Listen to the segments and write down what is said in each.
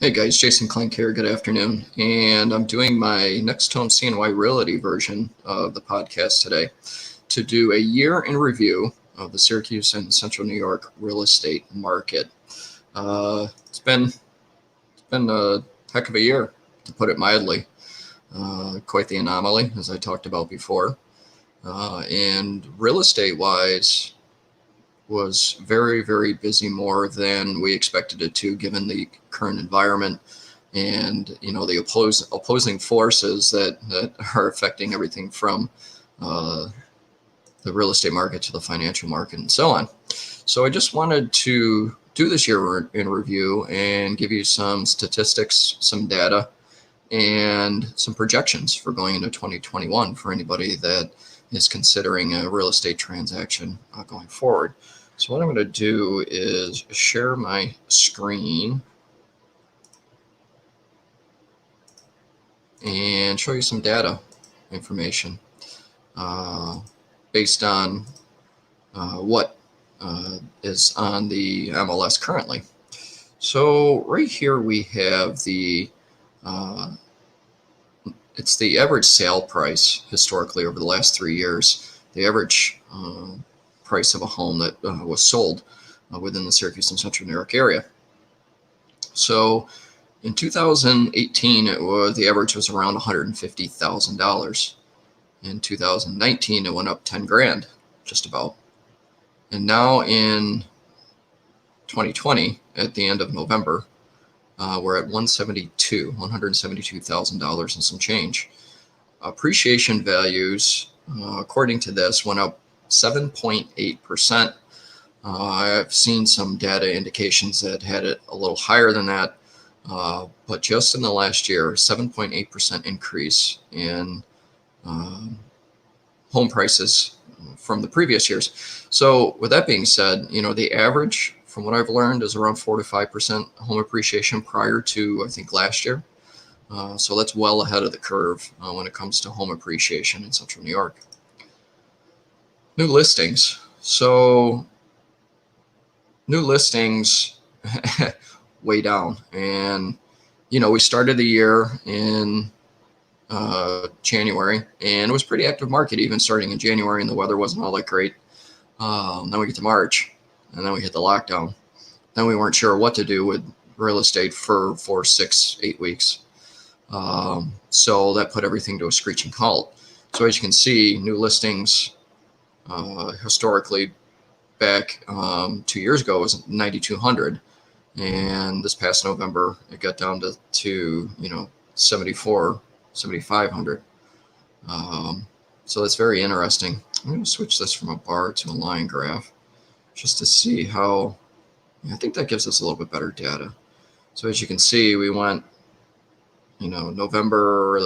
Hey guys, Jason Clank here. Good afternoon. And I'm doing my Next Home CNY Realty version of the podcast today to do a year in review of the Syracuse and Central New York real estate market. It's been a heck of a year, to put it mildly. Quite the anomaly, as I talked about before. And real estate wise, was very, very busy, more than we expected it to, given the current environment and the opposing forces that are affecting everything from the real estate market to the financial market and so on. So I just wanted to do this year in review and give you some statistics, some data, and some projections for going into 2021 for anybody that is considering a real estate transaction going forward. So what I'm going to do is share my screen and show you some data information based on what is on the MLS currently. So right here we have it's the average sale price historically over the last 3 years, the average price of a home that was sold within the Syracuse and Central New York area. So in 2018, the average was around $150,000. In 2019, it went up 10 grand, just about. And now in 2020, at the end of November, we're at $172,000 and some change. Appreciation values, according to this, went up 7.8%. I've seen some data indications that had it a little higher than that, but just in the last year, 7.8% increase in home prices from the previous years. So with that being said, the average, from what I've learned, is around 4 to 5% home appreciation prior to, I think, last year. So that's well ahead of the curve when it comes to home appreciation in Central New York. New listings. So new listings way down. And, we started the year in January, and it was a pretty active market even starting in January, and the weather wasn't all that great. Then we get to March, and then we hit the lockdown. Then we weren't sure what to do with real estate for 4, 6, 8 weeks. So that put everything to a screeching halt. So as you can see, new listings historically back 2 years ago was 9,200, and this past November it got down to 7,500. So that's very interesting. I'm going to switch this from a bar to a line graph just to see how. I think that gives us a little bit better data. So as you can see, we went November,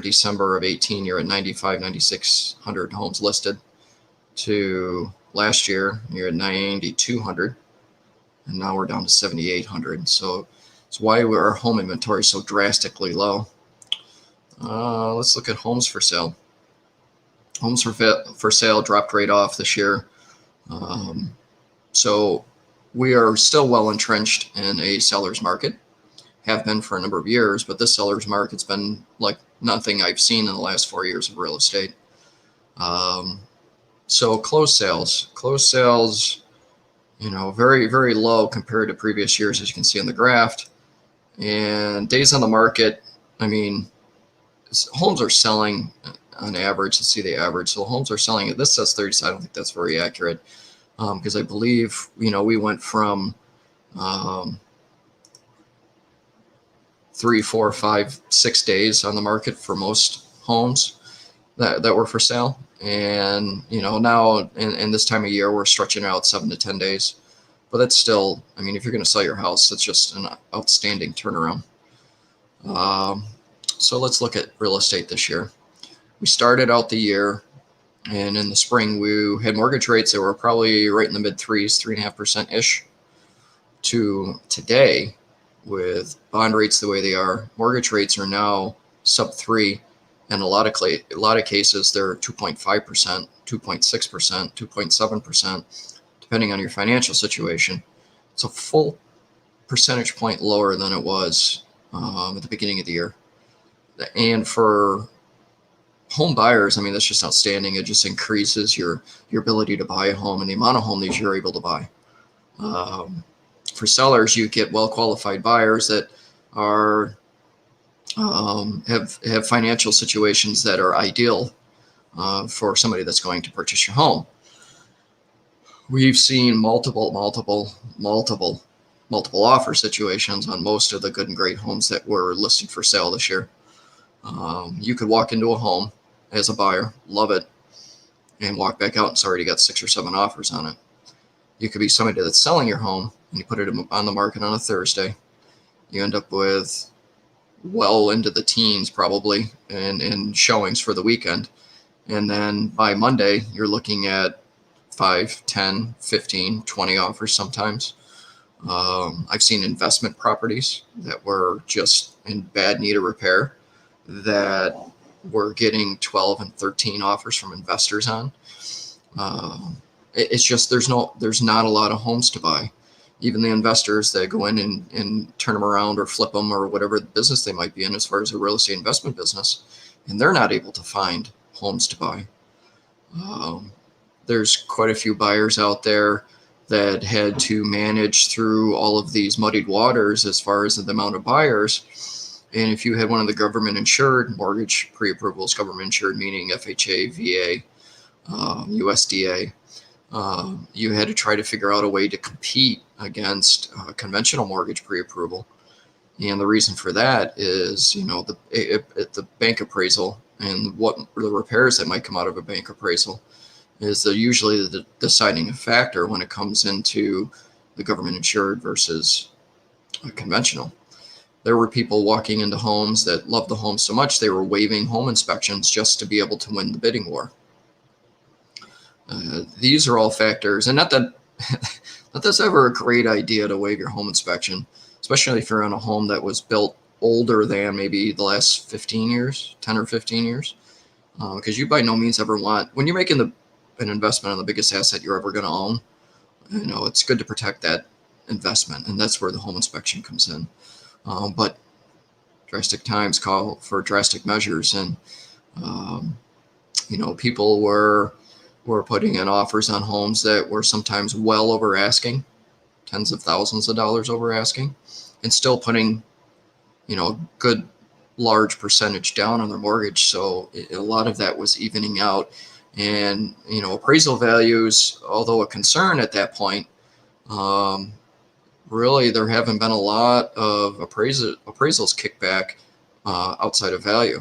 December of 18, you're at 9,600 homes listed, to last year, you're at 9,200, and now we're down to 7,800. So it's why our home inventory is so drastically low. Let's look at homes for sale. Homes for sale dropped right off this year. So we are still well entrenched in a seller's market. Have been for a number of years, but this seller's market's been like nothing I've seen in the last 4 years of real estate. So closed sales, very, very low compared to previous years, as you can see on the graph. And days on the market, homes are selling on average. Let's see the average. So homes are selling, this says 30, so I don't think that's very accurate, because I believe, we went from 3, 4, 5, 6 days on the market for most homes that were for sale. And, now in this time of year, we're stretching out 7 to 10 days. But that's still, if you're going to sell your house, that's just an outstanding turnaround. So let's look at real estate this year. We started out the year, and in the spring, we had mortgage rates that were probably right in the mid 3s, 3.5%-ish, to today, with bond rates the way they are. Mortgage rates are now sub 3, and a lot of cases they're 2.5%, 2.6%, 2.7%, depending on your financial situation. It's a full percentage point lower than it was at the beginning of the year. And for home buyers, I mean, that's just outstanding. It just increases your ability to buy a home and the amount of home that you're able to buy. For sellers, you get well-qualified buyers that are have financial situations that are ideal for somebody that's going to purchase your home. We've seen multiple offer situations on most of the good and great homes that were listed for sale this year. You could walk into a home as a buyer, love it, and walk back out and it's already got 6 or 7 offers on it. You could be somebody that's selling your home and you put it on the market on a Thursday. You end up with well into the teens probably in showings for the weekend. And then by Monday, you're looking at 5, 10, 15, 20 offers sometimes. I've seen investment properties that were just in bad need of repair that we're getting 12 and 13 offers from investors on. It's just there's not a lot of homes to buy. Even the investors that go in and turn them around or flip them or whatever the business they might be in as far as a real estate investment business, and they're not able to find homes to buy. There's quite a few buyers out there that had to manage through all of these muddied waters as far as the amount of buyers. And if you had one of the government insured mortgage pre-approvals, government insured meaning FHA, VA, USDA, you had to try to figure out a way to compete against conventional mortgage pre-approval. And the reason for that is, the bank appraisal and what the repairs that might come out of a bank appraisal is usually the deciding factor when it comes into the government insured versus conventional. There were people walking into homes that loved the home so much they were waiving home inspections just to be able to win the bidding war. These are all factors, and not that that's ever a great idea to waive your home inspection, especially if you're on a home that was built older than maybe the last 15 years, 10 or 15 years, because you by no means ever want, when you're making an investment on the biggest asset you're ever going to own, it's good to protect that investment, and that's where the home inspection comes in. But drastic times call for drastic measures, and people were putting in offers on homes that were sometimes well over asking, tens of thousands of dollars over asking, and still putting a good large percentage down on their mortgage. So a lot of that was evening out, and appraisal values, although a concern at that point, really, there haven't been a lot of appraisals kickback outside of value,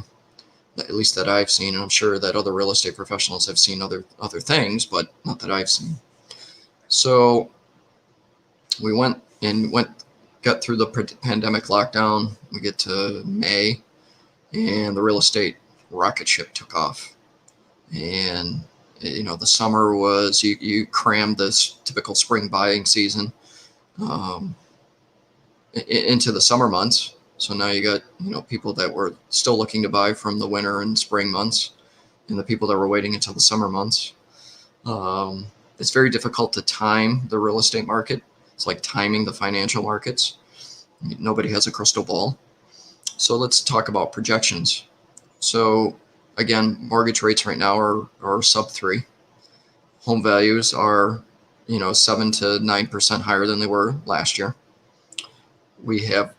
at least that I've seen. And I'm sure that other real estate professionals have seen other things, but not that I've seen. So we got through the pandemic lockdown. We get to May, and the real estate rocket ship took off. And the summer was you crammed this typical spring buying season into the summer months. So now you got people that were still looking to buy from the winter and spring months, and the people that were waiting until the summer months. It's very difficult to time the real estate market. It's like timing the financial markets. Nobody has a crystal ball. So let's talk about projections. So again, mortgage rates right now are sub 3. Home values are 7 to 9% higher than they were last year. We have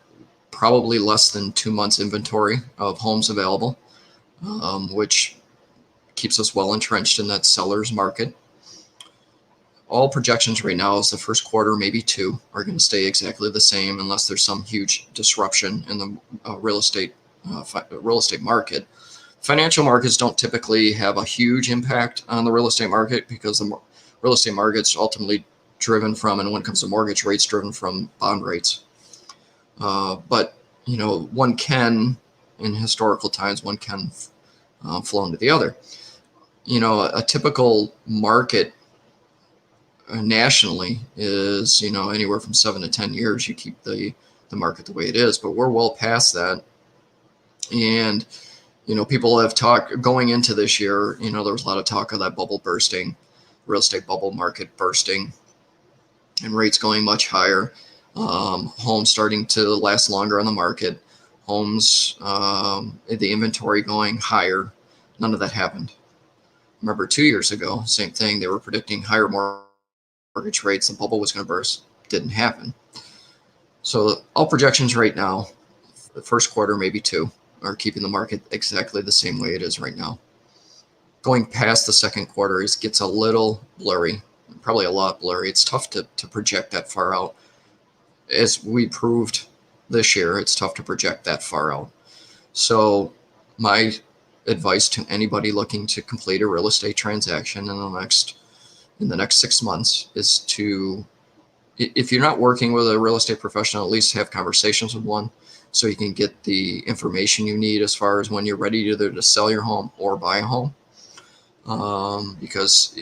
probably less than 2 months inventory of homes available, which keeps us well entrenched in that seller's market. All projections right now is the first quarter, maybe 2, are going to stay exactly the same unless there's some huge disruption in the real estate market. Financial markets don't typically have a huge impact on the real estate market because the real estate market's ultimately driven from, and when it comes to mortgage rates, driven from bond rates. But one can, in historical times, one can flow into the other. A typical market nationally is anywhere from 7 to 10 years. You keep the market the way it is, but we're well past that. And people have talked going into this year. There was a lot of talk of that bubble bursting, real estate bubble market bursting, and rates going much higher. Homes starting to last longer on the market, homes, the inventory going higher. None of that happened. Remember 2 years ago, same thing. They were predicting higher mortgage rates. The bubble was going to burst. Didn't happen. So all projections right now, the first quarter, maybe two, are keeping the market exactly the same way it is right now. Going past the second quarter, it gets a little blurry, probably a lot blurry. It's tough to project that far out. As we proved this year, it's tough to project that far out. So my advice to anybody looking to complete a real estate transaction in the next 6 months is to, if you're not working with a real estate professional, at least have conversations with one so you can get the information you need as far as when you're ready either to sell your home or buy a home. Because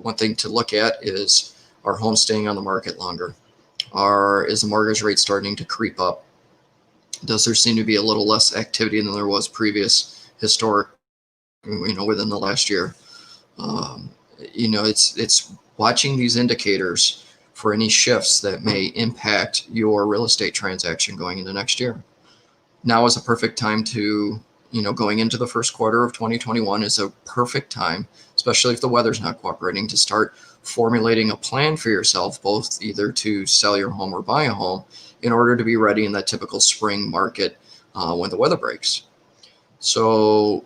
one thing to look at is, are homes staying on the market longer? Is the mortgage rate starting to creep up? Does there seem to be a little less activity than there was previous historic, within the last year? It's watching these indicators for any shifts that may impact your real estate transaction going into next year. Now is a perfect time to, going into the first quarter of 2021 is a perfect time, especially if the weather's not cooperating, to start formulating a plan for yourself, both either to sell your home or buy a home, in order to be ready in that typical spring market when the weather breaks. So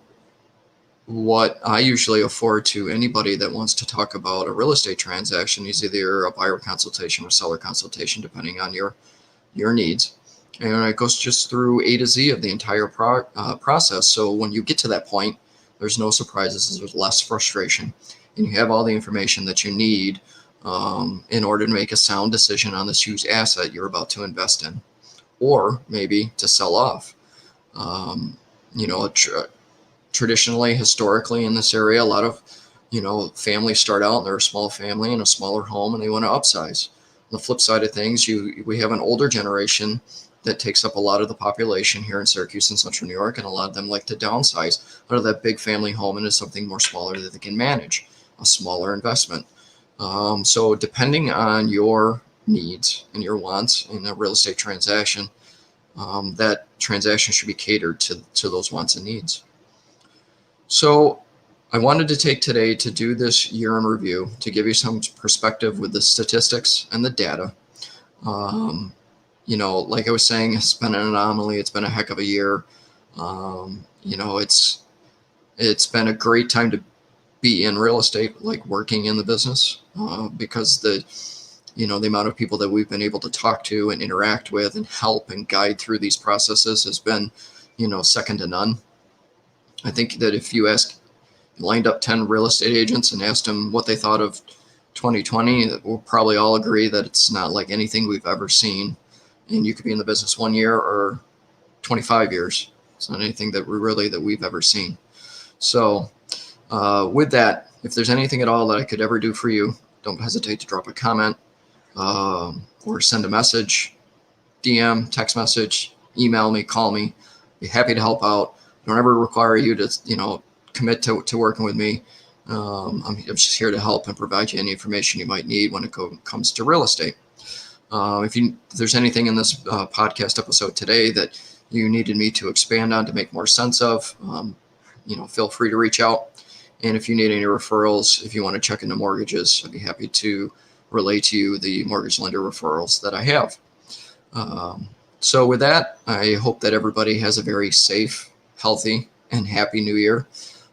what I usually afford to anybody that wants to talk about a real estate transaction is either a buyer consultation or seller consultation, depending on your needs. And it goes just through A to Z of the entire process. So when you get to that point, there's no surprises, there's less frustration, and you have all the information that you need in order to make a sound decision on this huge asset you're about to invest in, or maybe to sell off. Traditionally, historically in this area, a lot of, families start out and they're a small family in a smaller home and they want to upsize. On the flip side of things, we have an older generation that takes up a lot of the population here in Syracuse and Central New York, and a lot of them like to downsize out of that big family home into something more smaller that they can manage, a smaller investment. So depending on your needs and your wants in a real estate transaction, that transaction should be catered to those wants and needs. So I wanted to take today to do this year in review to give you some perspective with the statistics and the data. Like I was saying, it's been an anomaly. It's been a heck of a year. It's been a great time to be in real estate, like working in the business, because the amount of people that we've been able to talk to and interact with and help and guide through these processes has been, second to none. I think that if you lined up 10 real estate agents and asked them what they thought of 2020, we'll probably all agree that it's not like anything we've ever seen. And you could be in the business 1 year or 25 years. It's not anything that we've ever seen. So with that, if there's anything at all that I could ever do for you, don't hesitate to drop a comment or send a message, DM, text message, email me, call me. Be happy to help out. Don't ever require you to, commit to working with me. I'm just here to help and provide you any information you might need when it comes to real estate. If there's anything in this podcast episode today that you needed me to expand on to make more sense of, feel free to reach out. And if you need any referrals, if you want to check into mortgages, I'd be happy to relay to you the mortgage lender referrals that I have. So with that, I hope that everybody has a very safe, healthy, and happy new year.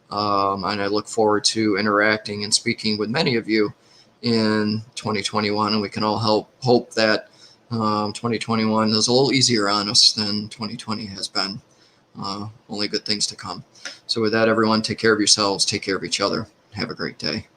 And I look forward to interacting and speaking with many of you in 2021, and we can all hope that 2021 is a little easier on us than 2020 has been. Only good things to come. So with that, everyone, take care of yourselves, take care of each other. Have a great day.